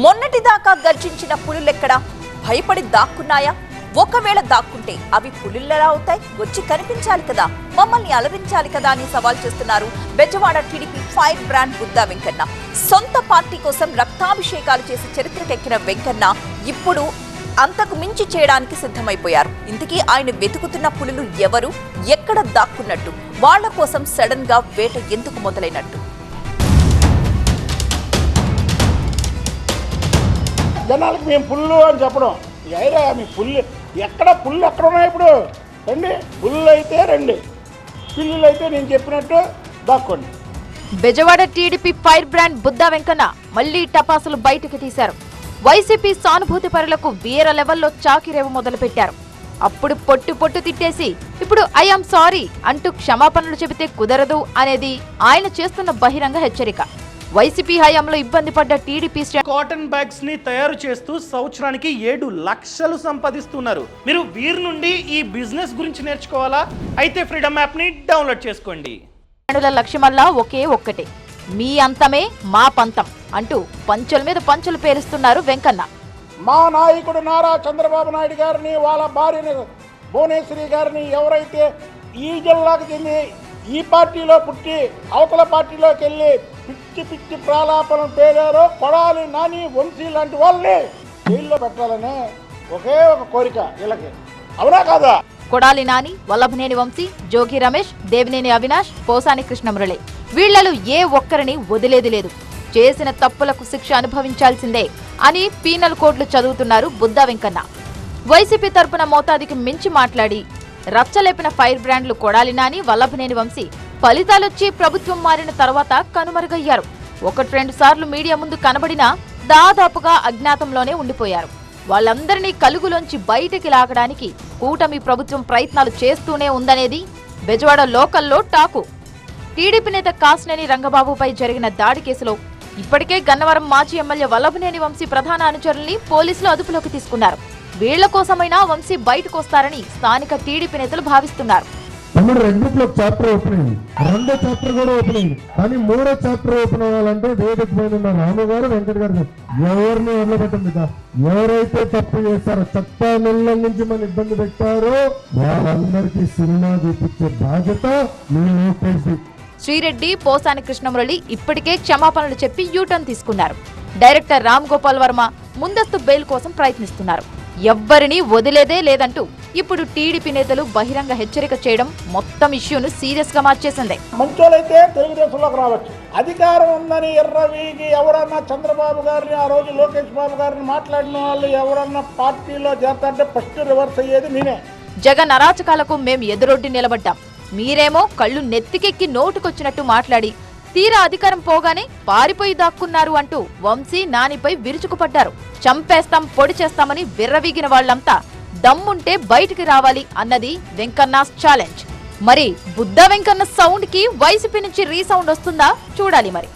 మొన్నటిదాకా గర్జించిన పులులెక్కడ భయపడి దాక్కున్నాయా? ఒకవేళ దాక్కుంటే అవి పులులెలా అవుతాయి? వచ్చి కనిపించాలి కదా, మమ్మల్ని అలరించాలి కదా అని సవాల్ చేస్తున్నారు Bezawada TDP fire brand Buddha Venkanna. సొంత పార్టీ కోసం రక్తాభిషేకాలు చేసి చరిత్రకెక్కిన వెంకన్న ఇప్పుడు అంతకు మించి చేయడానికి సిద్ధమైపోయారు. ఇంతకీ ఆయన వెతుకుతున్న పులులు ఎవరు, ఎక్కడ దాక్కున్నట్టు, వాళ్ల కోసం సడన్ గా వేట ఎందుకు మొదలైనట్టు? జనాలకు మేము పుల్లు అని చెప్పడం, అయినా మీ పుల్లు ఎక్కడ ఉన్నాయి? ఇప్పుడు రండి, పుల్లు అయితే రండి, పిల్లులు అయితే నేను చెప్పినట్టు దాక్కోండి. Bezawada TDP fire brand Buddha Venkanna మళ్లీ టపాసులు బయటకు తీశారు. వైసీపీ సానుభూతి పరులకు వీర లెవెల్లో చాకిరేవు మొదలుపెట్టారు. అప్పుడు పొట్టు తిట్టేసి ఇప్పుడు ఐఆమ్ సారీ అంటూ క్షమాపణలు చెబితే కుదరదు అనేది ఆయన చేస్తున్న బహిరంగ హెచ్చరిక. వైసీపీ హయాంలో ఇబ్బంది పడ్డ టీడీపీ కాటన్ బ్యాగ్స్ ని తయారు చేస్తూ సంవత్సరానికి 7 లక్షలు సంపాదిస్తున్నారు. మీరు వీరి నుండి ఈ బిజినెస్ గురించి నేర్చుకోవాలా? అయితే ఫ్రీడమ్ యాప్ ని డౌన్లోడ్ చేసుకోండి. లక్ష్యమల్లా ఒక్కటే, మీ అంతమే మా పంతం అంటూ పంచుల మీద పంచులు పేరుస్తున్నారు వెంకన్న. మా నాయకుడు నారా చంద్రబాబు నాయుడు గారిని, వాళ్ళ భార్యని భువనేశ్వరి గారిని ఎవరైతే ఈ జిల్లాకు చెంది ఈ పార్టీలో పుట్టి అవతల పార్టీలోకి వెళ్ళి పిచ్చి ప్రాలాపన పేరారో కొడాలి నాని వంశీ లాంటి వాళ్ళని జైల్లో పెట్టాలని ఒకే ఒక కోరిక వీళ్ళకి, అవునా కాదా? కొడాలి నాని, వల్లభనేని వంశీ, జోగి రమేష్, దేవినేని అవినాష్, పోసాని కృష్ణమురళి వీళ్లలో ఏ ఒక్కరిని వదిలేది లేదు. చేసిన తప్పులకు శిక్ష అనుభవించాల్సిందే అని పీనల్ కోడ్లు చదువుతున్నారు బుద్దా వెంకన్న. వైసీపీ తరపున మోతాదికి మించి మాట్లాడి రచ్చలేపిన ఫైర్ బ్రాండ్లు కొడాలి నాని, వల్లభనేని వంశీ ఫలితాలొచ్చి ప్రభుత్వం మారిన తర్వాత కనుమరుగయ్యారు. 1-2 సార్లు మీడియా ముందు కనబడినా దాదాపుగా అజ్ఞాతంలోనే ఉండిపోయారు. వాళ్ళందరినీ కలుగులోంచి బయటికి లాగడానికి కూటమి ప్రభుత్వం ప్రయత్నాలు చేస్తూనే ఉందనేది బెజవాడ లోకల్లో టాకు. టీడీపీ నేత కాసినేని రంగబాబుపై జరిగిన దాడి కేసులో ఇప్పటికే గన్నవరం మాజీ ఎమ్మెల్యే వల్లభనేని వంశీ ప్రధాన అనుచరుల్ని పోలీసులు అదుపులోకి తీసుకున్నారు. వీళ్ల కోసమైనా వంశీ బయటకొస్తారని స్థానిక టీడీపీ నేతలు భావిస్తున్నారు. తమ్ముడు రెడ్ బుక్ లో చాప్టర్ ఓపెన్ అయింది, 2వ చాప్టర్ కూడా ఓపెన్ అయింది. కానీ 3వ చాప్టర్ ఓపెన్ అవ్వాలంటే వేదిక పైన ఉన్న రాము గారు, వెంకట గారు ఎవరిని వదిలిపెట్టండి. ఎవరైతే తప్పు చేస్తారో, చట్టాల నుంచి మన ఇబ్బంది పెట్టారో వాళ్ళందరికీ సినిమా చూపించే బాధ్యత మీ శ్రీరెడ్డి, పోసాని కృష్ణమురళి ఇప్పటికే క్షమాపణలు చెప్పి యూటర్న్ తీసుకున్నారు. డైరెక్టర్ రామ్ గోపాల్ వర్మ ముందస్తు బెయిల్ కోసం ప్రయత్నిస్తున్నారు. ఎవ్వరినీ వదిలేదే లేదంటూ ఇప్పుడు టీడీపీ నేతలు బహిరంగ హెచ్చరిక చేయడం మొత్తం ఇష్యూను సీరియస్ గా మార్చేసింది. మంచోళ్ళైతే తెలుగుదేశంలోకి రావచ్చు. అధికారం ఉందని ఎర్రవీగి ఎవరన్నా చంద్రబాబు గారిని, ఆ రోజు లోకేష్ బాబు గారిని మాట్లాడిన వాళ్ళు ఎవరన్నా పార్టీలో చేస్తారంటే ఫస్ట్ రివర్స్ అయ్యేది నేనే. జగన్ అరాచకాలకు మేం ఎదురొడ్డి నిలబడ్డాం, మీరేమో కళ్ళు నెత్తికెక్కి నోటుకొచ్చినట్టు మాట్లాడి తీరా అధికారం పోగానే పారిపోయి దాక్కున్నారు అంటూ వంశీ, నానిపై విరుచుకుపడ్డారు. చంపేస్తాం, పొడి చేస్తామని విర్రవీగిన వాళ్లంతా దమ్ముంటే బయటికి రావాలి అన్నది వెంకన్నాస్ ఛాలెంజ్. మరి బుద్దా వెంకన్న సౌండ్ కి వైసీపీ నుంచి రీసౌండ్ వస్తుందా? చూడాలి మరి.